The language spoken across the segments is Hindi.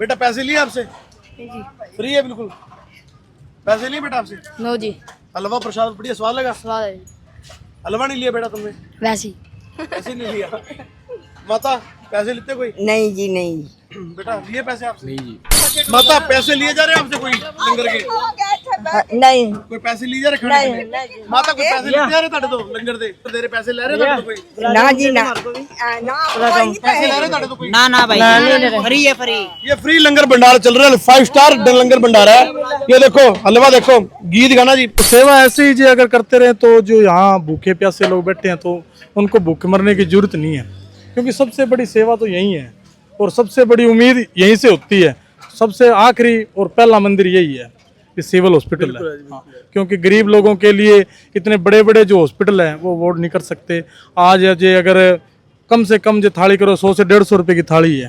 बेटा पैसे लिए आपसे? फ्री है बिल्कुल। पैसे लिए बेटा आपसे? नो जी। हलवा प्रसाद बढ़िया स्वाद लगा? स्वाद है। हलवा नहीं लिया बेटा तुमने? वैसे ही। पैसे नहीं लिया। माता पैसे लेते कोई? नहीं जी नहीं। बेटा लिए पैसे आपसे? नहीं जी। माता पैसे लिए जा रहे हैं आपसे कोई लंगर के? नहीं कोई पैसे लिए जा रहे खाने के लिए? माता कोई पैसे लेते जा रहे ਤੁਹਾਡੇ ਤੋਂ ਲੰਗਰ ਦੇ? ਤੇਰੇ ਪੈਸੇ ਲੈ ਰਹੇ ਤੁਹਾਡੇ ਤੋਂ ਕੋਈ? ना जी ना पैसे ले रहे ਤੁਹਾਡੇ ਤੋਂ ਕੋਈ? ना ना भाई फ्री है फ्री। ये फ्री लंगर भंडार चल रहा है, 5 स्टार लंगर भंडारा है। ये देखो हलवा देखो, घी दिखाना जी। सेवा ऐसे ही जी अगर करते रहे तो जो यहाँ भूखे प्यासे लोग बैठे हैं तो उनको भूखे मरने की जरूरत नहीं है, क्योंकि सबसे बड़ी सेवा तो यही है और सबसे बड़ी उम्मीद यहीं से होती है। सबसे आखिरी और पहला मंदिर यही है, ये सिविल हॉस्पिटल है। हाँ, क्योंकि गरीब लोगों के लिए इतने बड़े बड़े जो हॉस्पिटल हैं वो अफोर्ड नहीं कर सकते। आज जे अगर कम से कम जो थाली करो 100 से 150 रुपए की थाली है।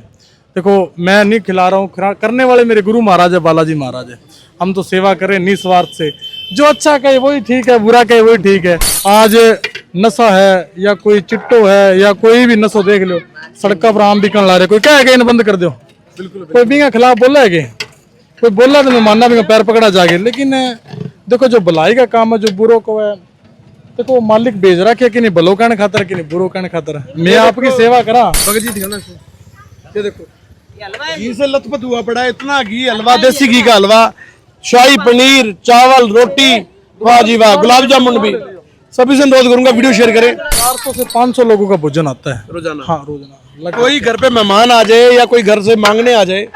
देखो मैं नहीं खिला रहा हूँ, करने वाले मेरे गुरु महाराज है, बालाजी महाराज है। हम तो सेवा करें निस्वार्थ से, जो अच्छा कहे वही ठीक है, बुरा कहे वही ठीक है। आज नशा है या कोई चिट्टो है या कोई भी नशो देख लो, सड़क पर आम बिकन ला रहे, कोई क्या है बंद कर दो, कोई भी खिलाफ बोला है कि कोई बोला तो मैं मानना भी पैर पकड़ा जाके। लेकिन देखो जो भलाई का काम है, जो बुरो को है, देखो मालिक भेज रहा कि नहीं भलो कहने खातर कि नहीं बुरो कहने खातर। मैं आपकी सेवा करा। भगत जी दिखाना इसको। ये देखो घी से लथपथ हुआ पड़ा है, इतना घी, हलवा देसी घी का हलवा, शाही पनीर, चावल, रोटी, वाह जी वाह, गुलाब जामुन भी। सभी से अनुरोध करूंगा वीडियो शेयर करें। 400 से 500 लोगों का भोजन आता है रोजाना। हाँ रोजाना। कोई घर पे मेहमान आ जाए या कोई घर से मांगने आ जाए,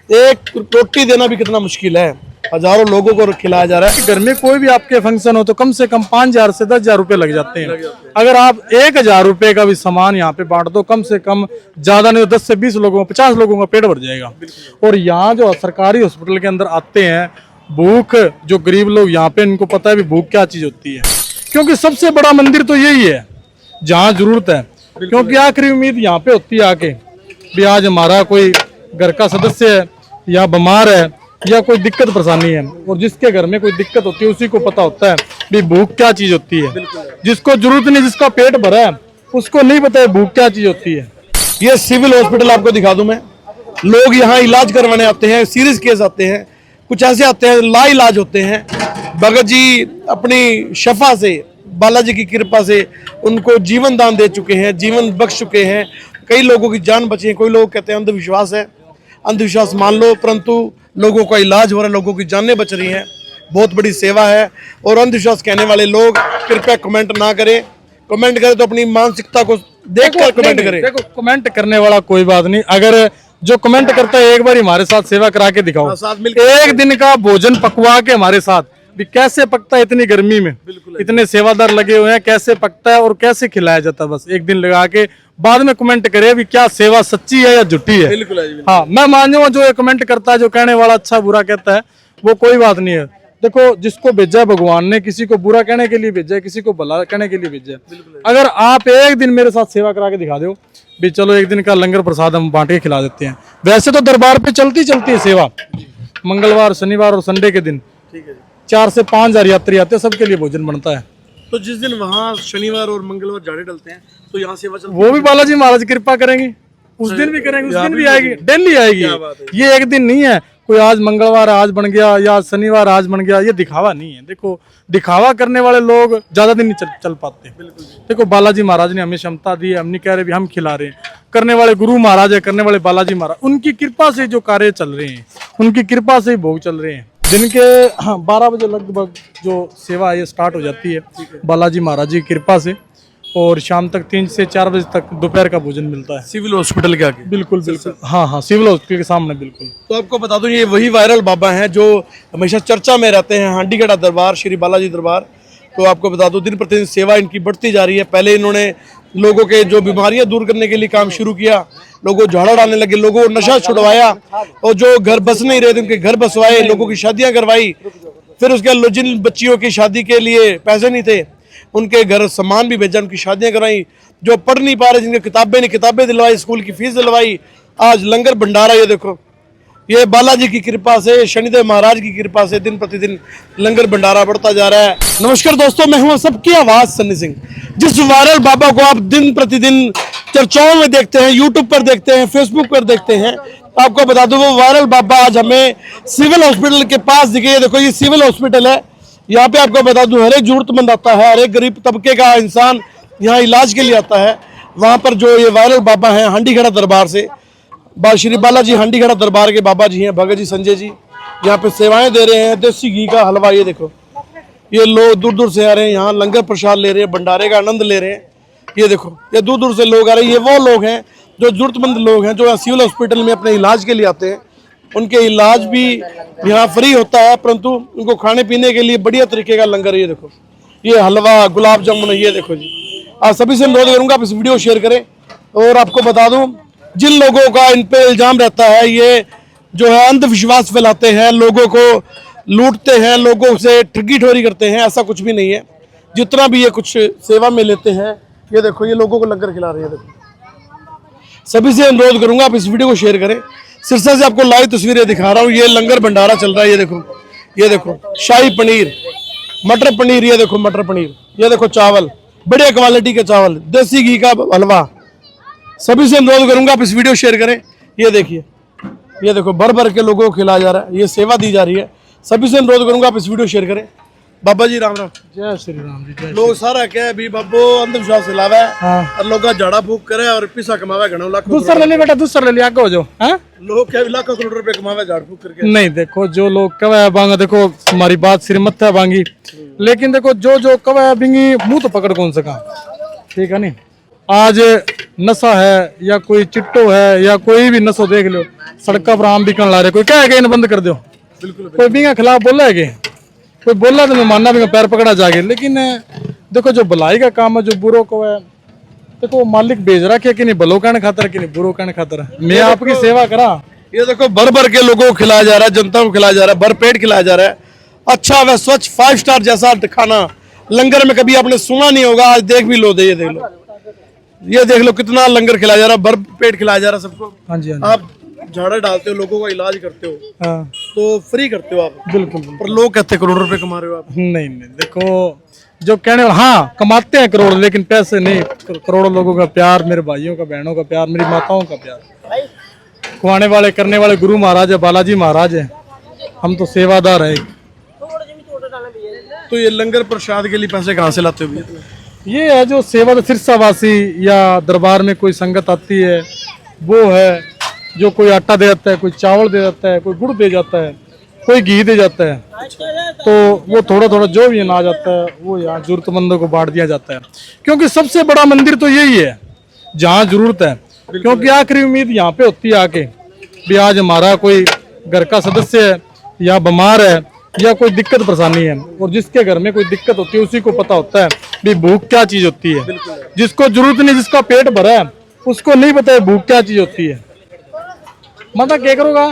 एक रोटी देना भी कितना मुश्किल है, हजारों लोगों को खिलाया जा रहा है। घर में कोई भी आपके फंक्शन हो तो कम से कम 5000 से 10,000 रुपए लग जाते हैं। अगर आप 1000 रुपए का भी सामान यहाँ पे बांट दो, कम से कम ज्यादा नहीं 10 से 20 लोगों 50 लोगों का पेट भर जाएगा। और यहाँ जो सरकारी हॉस्पिटल के अंदर आते हैं, भूख जो गरीब लोग यहाँ पे, इनको पता है भी भूख क्या चीज होती है, क्योंकि सबसे बड़ा मंदिर तो यही है जहाँ जरूरत है। क्योंकि आखिरी उम्मीद यहाँ पे होती है आके भी आज हमारा कोई घर का सदस्य है या बीमार है या कोई दिक्कत परेशानी है, और जिसके घर में कोई दिक्कत होती है उसी को पता होता है भी भूख क्या चीज होती है। जिसको जरूरत नहीं, जिसका पेट भरा है, उसको नहीं पता है भूख क्या चीज होती है। ये सिविल हॉस्पिटल आपको दिखा दूं मैं। लोग यहाँ इलाज करवाने आते हैं, सीरियस केस आते हैं, कुछ ऐसे आते हैं ला इलाज होते हैं। भगत जी अपनी शफा से, बालाजी की कृपा से उनको जीवन दान दे चुके हैं, जीवन बख्श चुके हैं, कई लोगों की जान बची है। कोई लोग कहते हैं अंधविश्वास है, अंधविश्वास मान लो, परंतु लोगों का इलाज हो रहा है, लोगों की जानें बच रही हैं, बहुत बड़ी सेवा है। और अंधविश्वास कहने वाले लोग कृपया कमेंट ना करें, कमेंट करें तो अपनी मानसिकता को देखकर कमेंट करें। देखो कमेंट करने वाला कोई बात नहीं, अगर जो कमेंट करता है एक बार हमारे साथ सेवा करा के दिखाओ, साथ मिलकर एक दिन का भोजन पकवा के हमारे साथ भी कैसे पकता है इतनी गर्मी में, इतने सेवादार लगे हुए हैं, कैसे पकता है और कैसे खिलाया जाता है, बस एक दिन लगा के बाद में कमेंट करे भी क्या सेवा सच्ची है या झूठी है। बिल्कुल है जी। हाँ मैं मान जाऊँ जो ये कमेंट करता है, जो कहने वाला अच्छा बुरा कहता है, वो कोई बात नहीं है। देखो जिसको भेजा है भगवान ने, किसी को बुरा कहने के लिए भेजा है, किसी को भला कहने के लिए भेजा है। अगर आप एक दिन मेरे साथ सेवा करा के दिखा दो भी चलो एक दिन का लंगर प्रसाद हम बांट के खिला देते हैं। वैसे तो दरबार पे चलती है सेवा, मंगलवार, शनिवार और संडे के दिन 4 से 5,000 यात्री आते हैं, सबके लिए भोजन बनता है। तो जिस दिन वहाँ शनिवार और मंगलवार झाड़े डलते हैं तो यहाँ सेवा चलती वो भी बालाजी महाराज कृपा करेंगे, उस दिन भी करेंगे, उस दिन भी आएगी, डेली आएगी। ये एक दिन नहीं है कोई आज मंगलवार आज बन गया या शनिवार आज बन गया, ये दिखावा नहीं है। देखो दिखावा करने वाले लोग ज्यादा दिन नहीं चल पाते। देखो बालाजी महाराज ने हमें क्षमता दी है, हम नहीं कह रहे भी हम खिला रहे हैं, करने वाले गुरु महाराज है, करने वाले बालाजी महाराज, उनकी कृपा से जो कार्य चल रहे हैं, उनकी कृपा से ही भोग चल रहे हैं। दिन के 12 बजे लगभग जो सेवा है ये स्टार्ट हो जाती है बालाजी महाराज की कृपा से, और शाम तक 3 से 4 बजे तक दोपहर का भोजन मिलता है सिविल हॉस्पिटल के आगे। बिल्कुल बिल्कुल, हाँ हाँ सिविल हॉस्पिटल के सामने बिल्कुल। तो आपको बता दूं ये वही वायरल बाबा हैं जो हमेशा चर्चा में रहते हैं, हांडीगढ़ा दरबार, श्री बालाजी दरबार। तो आपको बता दूं दिन प्रतिदिन सेवा इनकी बढ़ती जा रही है। पहले इन्होंने लोगों के जो बीमारियां दूर करने के लिए काम शुरू किया, लोगों झाड़ा उड़ाने लगे, लोगों को नशा छुड़वाया, और जो घर बस नहीं रहे थे उनके घर बसवाए, लोगों की शादियां करवाई। फिर उसके बाद जिन बच्चियों की शादी के लिए पैसे नहीं थे उनके घर सामान भी भेजा, उनकी शादियां कराई। जो पढ़ नहीं पा रहे, जिनकी किताबें नहीं, किताबें दिलवाई, स्कूल की फीस दिलवाई। आज लंगर भंडारा, ये देखो, ये बालाजी की कृपा से, शनिदेव महाराज की कृपा से दिन प्रतिदिन लंगर भंडारा बढ़ता जा रहा है। नमस्कार दोस्तों, मैं हूं सबकी आवाज सन्नी सिंह। जिस वायरल बाबा को आप दिन प्रतिदिन चर्चाओं में देखते हैं, यूट्यूब पर देखते हैं, फेसबुक पर देखते हैं, आपको बता दूं वो वायरल बाबा आज हमें सिविल हॉस्पिटल के पास दिखे। ये देखो ये सिविल हॉस्पिटल है। यहाँ पे आपको बता दूं हर एक जरूरतमंद आता है, हर एक गरीब तबके का इंसान यहाँ इलाज के लिए आता है। वहाँ पर जो ये वायरल बाबा हैं हांडीखेड़ा दरबार से, श्री बालाजी हांडीखेड़ा दरबार के बाबा जी हैं भगत जी संजय जी, यहाँ पे सेवाएं दे रहे हैं। देसी घी का हलवा, ये देखो ये लोग दूर दूर से आ रहे हैं, यहाँ लंगर प्रसाद ले रहे हैं, भंडारे का आनंद ले रहे हैं। ये देखो ये दूर दूर से लोग आ रहे हैं। ये वो लोग हैं जो जरूरतमंद लोग हैं जो सिविल हॉस्पिटल में अपने इलाज के लिए आते हैं। उनके इलाज भी यहाँ फ्री होता है, परंतु उनको खाने पीने के लिए बढ़िया तरीके का लंगर। ये देखो ये हलवा, गुलाब जामुन, ये देखो जी। आप सभी से अनुरोध करूंगा आप इस वीडियो को शेयर करें। और आपको बता दूं जिन लोगों का इन पे इल्जाम रहता है, ये जो है अंधविश्वास फैलाते हैं, लोगों को लूटते हैं, लोगों से ठगी ठोरी करते हैं, ऐसा कुछ भी नहीं है। जितना भी ये कुछ सेवा में लेते हैं, ये देखो ये लोगों को लंगर खिला रहे हैं। देखो सभी से अनुरोध करूंगा आप इस वीडियो को शेयर करें। सिरसा से आपको लाइव तस्वीरें दिखा रहा हूँ। ये लंगर भंडारा चल रहा है। ये देखो शाही पनीर, मटर पनीर, ये देखो मटर पनीर, ये देखो चावल, बढ़िया क्वालिटी के चावल, देसी घी का हलवा। सभी से अनुरोध करूंगा आप इस वीडियो शेयर करें। ये देखिए ये देखो भर भर के लोगों को खिलाया जा रहा है, ये सेवा दी जा रही है। सभी से अनुरोध करूंगा आप इस वीडियो शेयर करें। बाबा जी राम राम। जय श्री राम जी। जय लोग सारा क्या है भी बाबू अंधविश्वास फैलावे और लोग का झाड़ा फूक करे और पैसा कमावे घणो लाखों दूसरा ले ले बेटा, दूसरा ले लिया आगे हो जाओ। हाँ लोग क्या लाखों करोड़ रुपए कमावे झाड़ फूक करके। नहीं देखो जो लोग कवा बांगा, देखो हमारी बात श्रीमत है बांगी, लेकिन देखो जो कवा बिंगी मुंह तो पकड़ कौन सका, ठीक है नहीं। आज नशा है या कोई चिट्टो है या कोई भी नशो देख लो, सड़का पर आम बिकन ला रहे, कोई क्या है कि इन्हें बंद कर दो। कोई बिंगा खिलाफ बोला है कि कोई बोला तो मैं मानना भी पैर पकड़ा जाके। लेकिन देखो जो भलाई का काम है, जो बुरो को है, देखो वो मालिक भेज रहा है कि नहीं भलो कहने खातर कि नहीं बुरो कहने खातर। मैं आपकी सेवा करा। ये देखो भर भर के लोगों को खिलाया जा रहा है, जनता को खिलाया जा रहा है, भर पेट खिलाया जा रहा है। अच्छा व स्वच्छ 5 स्टार जैसा खाना लंगर में कभी आपने सुना नहीं होगा। आज देख भी लो, ये देख लो, ये देख लो कितना लंगर खिलाया जा रहा है, भर पेट खिलाया जा रहा है सबको। हाँ जी, आप झाड़ा डालते हो, लोगों का इलाज करते हो, हाँ तो फ्री करते हो आप। बिल्कुल। पर लोग कहते करोड़ रुपए कमा रहे हो आप। नहीं देखो जो कहने वाले हाँ कमाते हैं करोड़, लेकिन पैसे नहीं। करोड़ों लोगों का प्यार, मेरे भाइयों का, बहनों का प्यार, मेरी माताओं का प्यार, खुआने वाले करने वाले गुरु महाराज है, बालाजी महाराज है। हम तो सेवादार है। तो ये लंगर प्रसाद के लिए पैसे कहाँ से लाते हो? ये है जो सेवा सिरसावासी या दरबार में कोई संगत आती है, वो है जो कोई आटा दे जाता है, कोई चावल दे जाता है, कोई गुड़ दे जाता है, कोई घी दे जाता है। तो वो थोड़ा थोड़ा जो भी अनाज आता है वो यहाँ जरूरतमंदों को बांट दिया जाता है। क्योंकि सबसे बड़ा मंदिर तो यही है जहाँ जरूरत है। क्योंकि आखिरी उम्मीद यहाँ पे होती है आके भी आज हमारा कोई घर का सदस्य है या बीमार है या कोई दिक्कत परेशानी है, और जिसके घर में कोई दिक्कत होती है उसी को पता होता है भी भूख क्या चीज होती है। जिसको जरूरत नहीं, जिसका पेट भरा है, उसको नहीं पता है भूख क्या चीज होती है। माता क्या करोगा?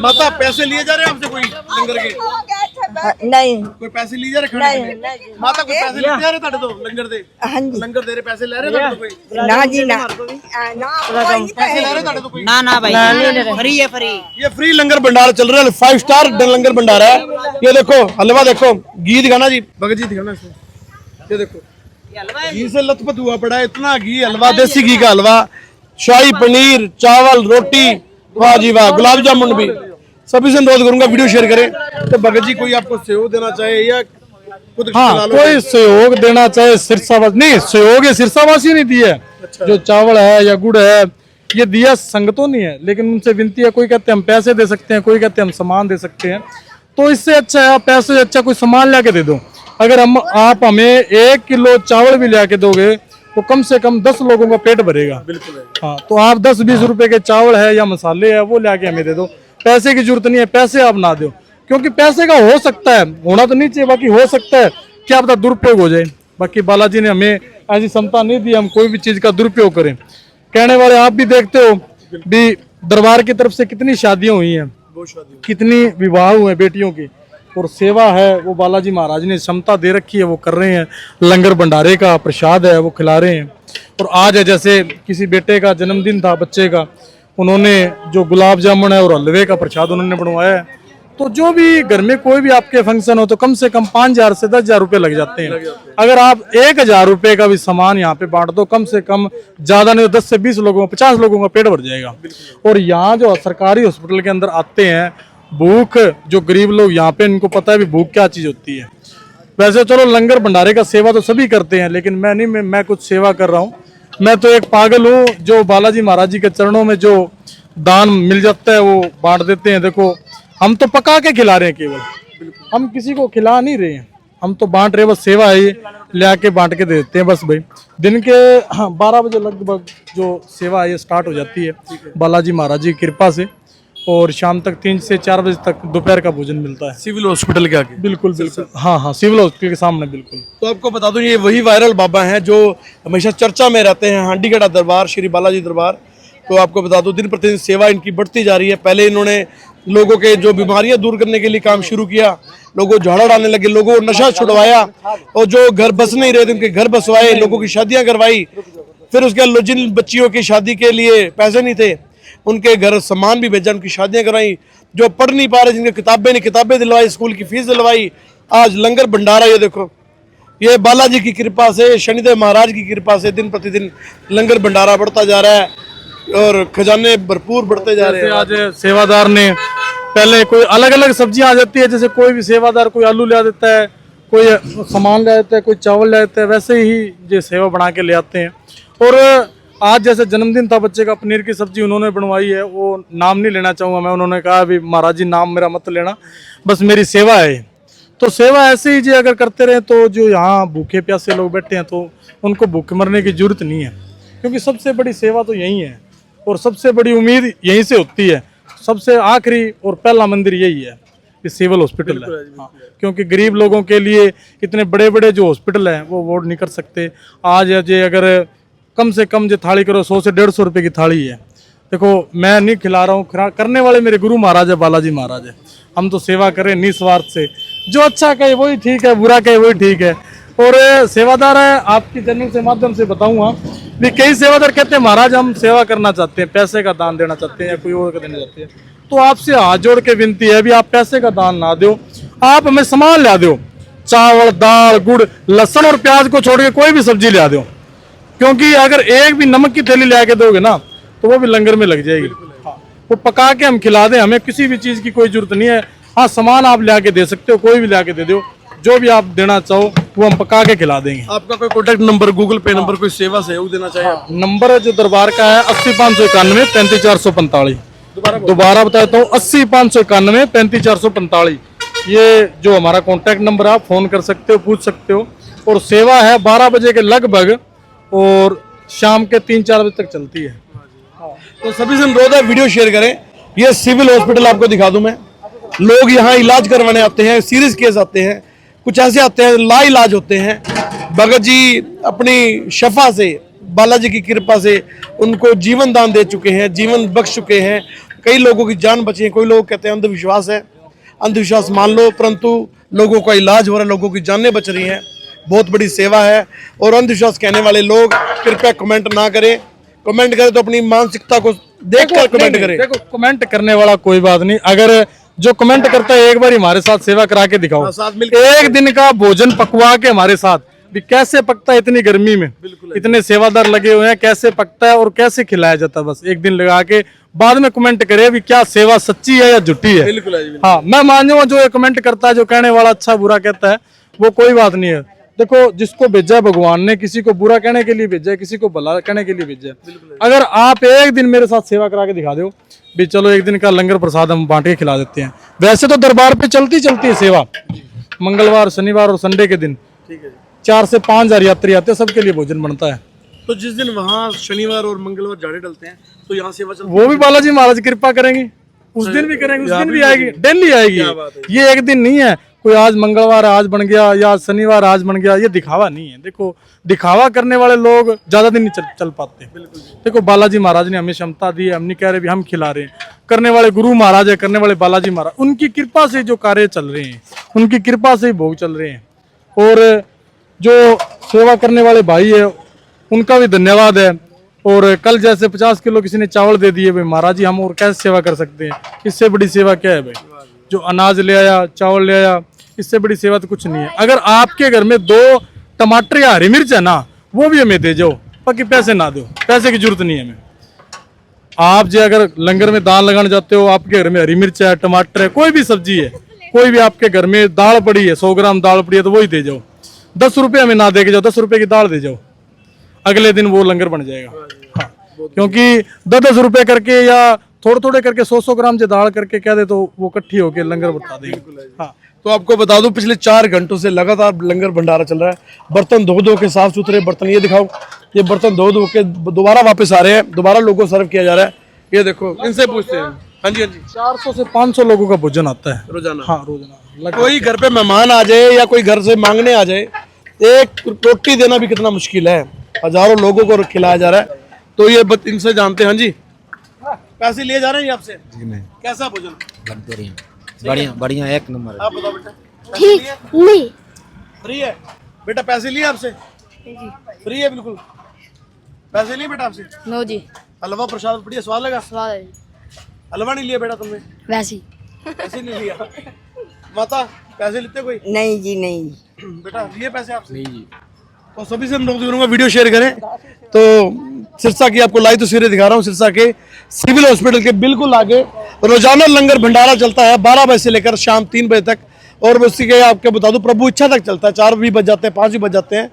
माता पैसे लिए जा रहे हैं आपसे कोई लंगर के? नहीं कोई पैसे लिए जा रहे खाने के लिए? माता कोई पैसे लेते आ रहे ताड़े तो लंगर दे? हाँ जी। लंगर दे रहे पैसे ले रहे ताड़े तो कोई? ना जी ना पैसे ले रहे ताड़े तो कोई? ना भाई फ्री है, फ्री। ये फ्री लंगर भंडारा चल रहा है, 5 स्टार लंगर भंडारा है। ये देखो हलवा, देखो घी दिखाना जी, भगत जी दिखाना इसमें। ये देखो घी से लथपथ हुआ पड़ा है, इतना घी, हलवा, देसी घी का हलवा, शाही पनीर, चावल, रोटी, वाह जी वाह, गुलाब जामुन भी। सभी से अनुरोध करूंगा वीडियो शेयर करें। तो भगत जी कोई आपको सहयोग देना चाहे या खुद हाँ कोई सहयोग देना चाहे, सिरसावासी नहीं, सहयोग है सिरसावासी नहीं दिया। अच्छा। जो चावल है या गुड़ है ये दिया संगतों नहीं है, लेकिन उनसे विनती है। कोई कहते हैं हम पैसे दे सकते हैं, कोई कहते हैं हम सामान दे सकते हैं। तो इससे अच्छा है आप पैसे से अच्छा कोई सामान ला के दे दो। अगर आप हमें 1 किलो चावल भी ला के दोगे तो कम से कम 10 लोगों का पेट भरेगा। बिल्कुल। हाँ तो आप 10-20 रुपए के चावल है या मसाले है वो ला के हमें दे दो। पैसे की जरूरत नहीं है, पैसे आप ना दो, क्योंकि पैसे का हो सकता है, होना तो नहीं चाहिए, बाकी हो सकता है क्या पता दुरुपयोग हो जाए। बाकी बालाजी ने हमें ऐसी क्षमता नहीं दी हम कोई भी चीज का दुरुपयोग करें। कहने वाले आप भी देखते हो भी दरबार की तरफ से कितनी शादियां हुई हैं, कितनी विवाह हुए बेटियों की, और सेवा है वो बालाजी महाराज ने क्षमता दे रखी है, वो कर रहे हैं। लंगर भंडारे का प्रसाद है वो खिला रहे हैं। और आज है जैसे किसी बेटे का जन्मदिन था बच्चे का, उन्होंने जो गुलाब जामुन है और हलवे का प्रसाद उन्होंने बनवाया है। तो तो जो भी घर में कोई भी आपके फंक्शन हो तो कम से कम 5,000 से 10,000 रुपए लग जाते हैं। अगर आप 1,000 रुपए का भी सामान यहाँ पे बांट दो, कम से कम ज्यादा नहीं तो 10 से 20 लोगों 50 लोगों का पेट भर जाएगा। और यहाँ जो सरकारी हॉस्पिटल के अंदर आते हैं, भूख, जो गरीब लोग यहाँ पे, इनको पता है भी भूख क्या चीज होती है। वैसे चलो लंगर भंडारे का सेवा तो सभी करते हैं, लेकिन मैं नहीं, मैं कुछ सेवा कर रहा हूँ। मैं तो एक पागल हूँ जो बालाजी महाराज जी के चरणों में जो दान मिल जाता है वो बांट देते हैं। देखो हम तो पका के खिला रहे हैं, केवल हम किसी को खिला नहीं रहे हैं, हम तो बांट रहे हैं। बस सेवा है, ये ले आके बांट के दे देते हैं बस भाई। दिन के 12 बजे लगभग जो सेवा है ये स्टार्ट हो जाती है बालाजी महाराज जी की कृपा से, और शाम तक 3 से 4 बजे तक दोपहर का भोजन मिलता है सिविल हॉस्पिटल के आगे। बिल्कुल बिल्कुल, हाँ हाँ, सिविल हॉस्पिटल के सामने बिल्कुल। तो आपको बता दूं ये वही वायरल बाबा हैं जो हमेशा चर्चा में रहते हैं, हांडीगढ़ा दरबार, श्री बालाजी दरबार। तो आपको बता दूं दिन प्रतिदिन सेवा इनकी बढ़ती जा रही है। पहले इन्होंने लोगों के जो बीमारियां दूर करने के लिए काम शुरू किया, लोगों को झाड़ा डालने लगे, लोगों को नशा छुड़वाया, और जो घर बस नहीं रहे थे उनके घर बसवाए, लोगों की शादियां करवाई। फिर उसके बाद जिन बच्चियों की शादी के लिए पैसे नहीं थे उनके घर सामान भी भेजा, उनकी शादियां कराई। जो पढ़ नहीं पा रहे, जिनकी किताबें नहीं, किताबें दिलवाई, स्कूल की फीस दिलवाई। आज लंगर भंडारा, ये देखो, ये बालाजी की कृपा से, शनिदेव महाराज की कृपा से दिन प्रतिदिन लंगर भंडारा बढ़ता जा रहा है और खजाने भरपूर बढ़ते जा रहे हैं। आज सेवादार ने, पहले कोई अलग अलग सब्जियां आ जाती है, जैसे कोई भी सेवादार कोई आलू ले देता है, कोई सामान ले आता है, कोई चावल ले आता है, वैसे ही ये सेवा बना के ले आते हैं। और आज जैसे जन्मदिन था बच्चे का, पनीर की सब्जी उन्होंने बनवाई है, वो नाम नहीं लेना चाहूँगा मैं, उन्होंने कहा अभी महाराज जी नाम मेरा मत लेना, बस मेरी सेवा है। तो सेवा ऐसे ही जो अगर करते रहे तो जो यहाँ भूखे प्यासे लोग बैठे हैं तो उनको भूखे मरने की जरूरत नहीं है, क्योंकि सबसे बड़ी सेवा तो यही है और सबसे बड़ी उम्मीद यहीं से होती है। सबसे आखिरी और पहला मंदिर यही है, ये सिविल हॉस्पिटल है। हाँ, क्योंकि गरीब लोगों के लिए इतने बड़े बड़े जो हॉस्पिटल हैं वो अफोर्ड नहीं कर सकते। आज ये अगर कम से कम जो थाली करो 100 से 150 रुपए की थाली है। देखो मैं नहीं खिला रहा हूँ, करने वाले मेरे गुरु महाराज है, बालाजी महाराज है। हम तो सेवा करें निस्वार्थ से, जो अच्छा कहे वही ठीक है, बुरा कहे वही ठीक है। और सेवादार है, आपकी चैनल से माध्यम से बताऊंगा भी कई सेवादार कहते हैं महाराज हम सेवा करना चाहते हैं, पैसे का दान देना चाहते हैं या कोई और का देना चाहते हैं। तो आपसे हाथ जोड़ के विनती है भी आप पैसे का दान ना दो, आप हमें सामान ला दो, चावल दाल गुड़ लहसुन और प्याज को छोड़ के कोई भी सब्जी ला दो। क्योंकि अगर एक भी नमक की थैली ला के दोगे ना तो वो भी लंगर में लग जाएगी। हाँ, वो पका के हम खिला दें, हमें किसी भी चीज की कोई जरूरत नहीं है। हाँ, सामान आप ला के दे सकते हो, कोई भी ला के दे दो, जो भी आप देना चाहो वो हम पका के खिला देंगे। आपका कोई कॉन्टेक्ट नंबर, गूगल पे नंबर, कोई सेवा सहयोग देना चाहिए? नंबर जो दरबार का है 80 591 35445। दोबारा बताता हूँ 80 591 35445। ये जो हमारा कॉन्टेक्ट नंबर है, आप फोन कर सकते हो, पूछ सकते हो। और सेवा है 12 बजे के लगभग और शाम के 3-4 बजे तक चलती है। तो सभी से अनुरोध है वीडियो शेयर करें। ये सिविल हॉस्पिटल आपको दिखा दूं मैं, लोग यहाँ इलाज करवाने आते हैं, सीरियस केस आते हैं, कुछ ऐसे आते हैं ला इलाज होते हैं। भगत जी अपनी शफा से, बालाजी की कृपा से उनको जीवन दान दे चुके हैं, जीवन बख्श चुके हैं, कई लोगों की जान बची है। कोई लोग कहते हैं अंधविश्वास है, अंधविश्वास मान लो, परंतु लोगों का इलाज हो रहा है, लोगों की जानें बच रही हैं, बहुत बड़ी सेवा है। और अंधविश्वास कहने वाले लोग कृपया कमेंट ना करें, कमेंट करें तो अपनी मानसिकता को देखकर कमेंट करें। देखो कमेंट करने वाला कोई बात नहीं, अगर जो कमेंट करता है एक बार हमारे साथ सेवा करा के दिखाओ, साथ मिलकर एक दिन का भोजन पकवा के हमारे साथ भी कैसे पकता है इतनी गर्मी में, इतने सेवादार लगे हुए हैं, कैसे पकता है और कैसे खिलाया जाता है, बस एक दिन लगा के बाद में कमेंट करे भी क्या सेवा सच्ची है या झूठी है। बिल्कुल है। हाँ, मैं मान जाऊंगा जो ये कमेंट करता है, जो कहने वाला अच्छा बुरा कहता है, वो कोई बात नहीं है। देखो जिसको भेजा है भगवान ने, किसी को बुरा कहने के लिए भेजा है, किसी को भला कहने के लिए भेजा है। अगर आप एक दिन मेरे साथ सेवा करा के दिखा दो भी चलो एक दिन का लंगर प्रसाद हम बांट के खिला देते हैं। वैसे तो दरबार पे चलती है सेवा, मंगलवार शनिवार और संडे के दिन 4 से 5 हजार यात्री आते हैं, सबके लिए भोजन बनता है। तो जिस दिन वहाँ शनिवार और मंगलवार झाड़े डलते हैं तो यहाँ सेवा चलती वो भी बालाजी महाराज कृपा करेंगे, उस दिन भी करेंगे, उस दिन भी आएगी, डेली आएगी। ये एक दिन नहीं है कोई आज मंगलवार आज बन गया या शनिवार आज बन गया, ये दिखावा नहीं है। देखो दिखावा करने वाले लोग ज्यादा दिन नहीं चल पाते। देखो बालाजी महाराज ने हमें क्षमता दी है, हम नहीं कह रहे भी हम खिला रहे हैं, करने वाले गुरु महाराज है, करने वाले बालाजी महाराज, उनकी कृपा से जो कार्य चल रहे हैं, उनकी कृपा से ही भोग चल रहे हैं। और जो सेवा करने वाले भाई है उनका भी धन्यवाद है। और कल जैसे 50 किलो किसी ने चावल दे दिए, भाई महाराज जी हम और कैसे सेवा कर सकते हैं, इससे बड़ी सेवा क्या है भाई। जो अनाज ले आया, चावल ले आया, इससे बड़ी सेवा तो कुछ नहीं है। अगर आपके घर में 2 टमाटर या हरी मिर्च है ना, वो भी हमें दे जाओ, बाकी पैसे ना दो, पैसे की जरूरत नहीं है हमें। आप जो अगर लंगर में दाल लगाने जाते हो, आपके घर में हरी मिर्च है, टमाटर है, कोई भी सब्जी है, कोई भी आपके घर में दाल पड़ी है, 100 ग्राम दाल पड़ी है, तो वही दे जाओ। 10 रुपये हमें ना दे के जाओ, 10 रुपये की दाल दे जाओ, अगले दिन वो लंगर बन जाएगा। हाँ, क्योंकि 10-10 रुपये करके या थोड़े थोड़े करके 100-100 ग्राम से दाल करके क्या दे, तो वो इकट्ठी होके लंगर बता देंगे। हाँ, तो आपको बता दूं पिछले 4 घंटों से लगातार लंगर भंडारा चल रहा है। बर्तन धो धो के साफ सुथरे बर्तन, ये दिखाओ, ये बर्तन धो धो के दोबारा वापस आ रहे हैं, दोबारा लोगों को सर्व किया जा रहा है। ये देखो, इनसे पूछते हैं। हाँ जी, हाँ जी। 400 से 500 लोगों का भोजन आता है रोजाना? हाँ, रोजाना। कोई घर पे मेहमान आ जाए या कोई घर से मांगने आ जाए, एक रोटी देना भी कितना मुश्किल है, हजारों लोगों को खिलाया जा रहा है। तो ये इनसे जानते हैं। हाँ जी, पैसे लिए जा रहे हैं ये आपसे? नहीं, कैसा भोजन? बढ़िया बढ़िया, एक नंबर। आप बताओ बेटा, ठीक नहीं फ्री है बेटा? पैसे लिए आपसे? फ्री है बिल्कुल। पैसे लिए बेटा आपसे? नो जी, हलवा प्रसाद बढ़िया स्वाद लगा। स्वाद है। हलवा नहीं लिया बेटा तुमने? वैसे ही। पैसे नहीं लिया। माता पैसे लेते कोई? नहीं जी नहीं। बेटा लिए पैसे आपसे? नहीं जी। तो सभी से अनुरोध करूंगा वीडियो शेयर करें। तो सिरसा की आपको लाइव तस्वीरें दिखा रहा हूँ। सिरसा के सिविल हॉस्पिटल के बिल्कुल आगे रोजाना लंगर भंडारा चलता है 12 बजे से लेकर शाम 3 बजे तक, और उसी के आपको बता दूं प्रभु इच्छा तक चलता है। 4 भी बज जाते हैं, 5 भी बज जाते हैं।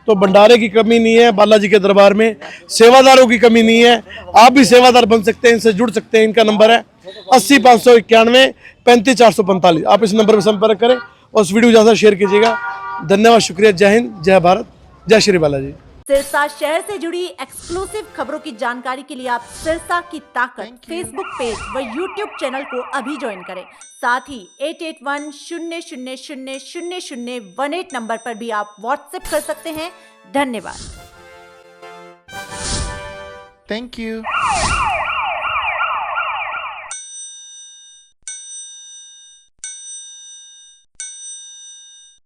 तो भंडारे की कमी नहीं है बालाजी के दरबार में, सेवादारों की कमी नहीं है। आप भी सेवादार बन सकते हैं, इनसे जुड़ सकते हैं। इनका नंबर है 80 591 35 445। आप इस नंबर पर संपर्क करें और उस वीडियो को ज़्यादा शेयर कीजिएगा। धन्यवाद, शुक्रिया। जय हिंद, जय भारत, जय श्री बालाजी। सिरसा शहर से जुड़ी एक्सक्लूसिव खबरों की जानकारी के लिए आप सिरसा की ताकत फेसबुक पेज व यूट्यूब चैनल को अभी ज्वाइन करें। साथ ही 8810000018 नंबर पर भी आप व्हाट्सएप कर सकते हैं। धन्यवाद। Thank you.